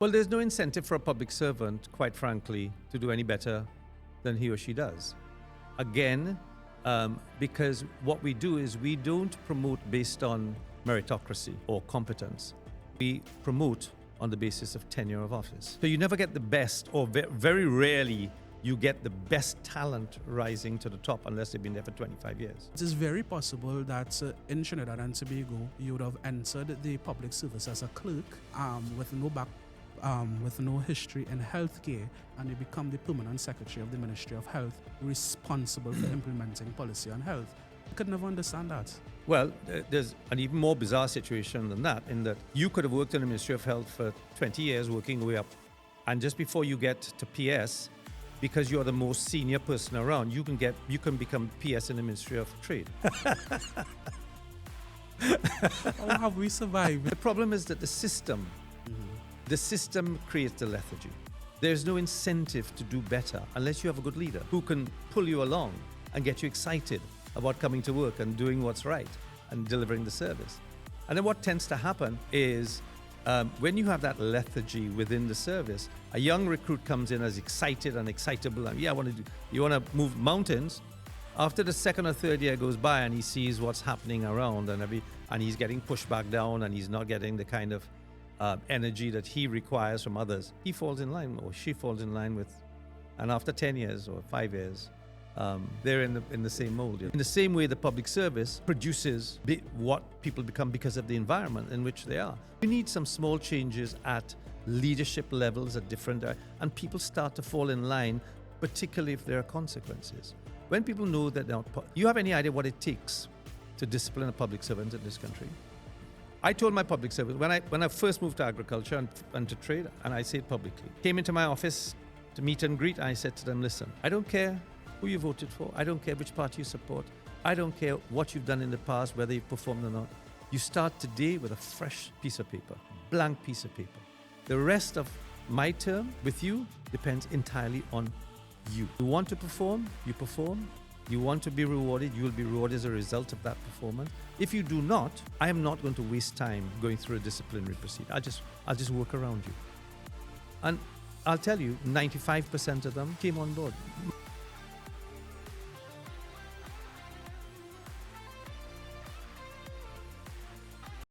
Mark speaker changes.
Speaker 1: Well, there's no incentive for a public servant, quite frankly, to do any better than he or she does. Again, because what we do is we don't promote based on meritocracy or competence. We promote on the basis of tenure of office. So you never get the best, or very rarely you get the best talent rising to the top unless they've been there for 25 years.
Speaker 2: It is very possible that in Trinidad and Tobago, you would have entered the public service as a clerk with no history in healthcare, and you become the permanent secretary of the Ministry of Health, responsible for implementing policy on health. I could never understand that.
Speaker 1: Well, there's an even more bizarre situation than that, in that you could have worked in the Ministry of Health for 20 years, working your way up, and just before you get to PS, because you're the most senior person around, you can become PS in the Ministry of Trade.
Speaker 2: How have we survived?
Speaker 1: The problem is that the system creates the lethargy. There's no incentive to do better unless you have a good leader who can pull you along and get you excited about coming to work and doing what's right and delivering the service. And then what tends to happen is when you have that lethargy within the service, a young recruit comes in as excited and excitable, and you want to move mountains. After the second or third year goes by and he sees what's happening around and he's getting pushed back down and he's not getting the kind of energy that he requires from others, he falls in line, or she falls in line with, and after 10 years or 5 years, they're in the same mold. In the same way, the public service produces what people become because of the environment in which they are. You need some small changes at leadership levels at different, and people start to fall in line, particularly if there are consequences. When people know that you have any idea what it takes to discipline a public servant in this country? I told my public servant, when I first moved to agriculture and to trade, and I say it publicly, came into my office to meet and greet, I said to them, listen, I don't care who you voted for, I don't care which party you support, I don't care what you've done in the past, whether you've performed or not. You start today with a fresh piece of paper, blank piece of paper. The rest of my term with you depends entirely on you. You want to perform, you perform. You want to be rewarded, you will be rewarded as a result of that performance. If you do not, I am not going to waste time going through a disciplinary procedure. I'll just work around you. And I'll tell you, 95% of them came on board.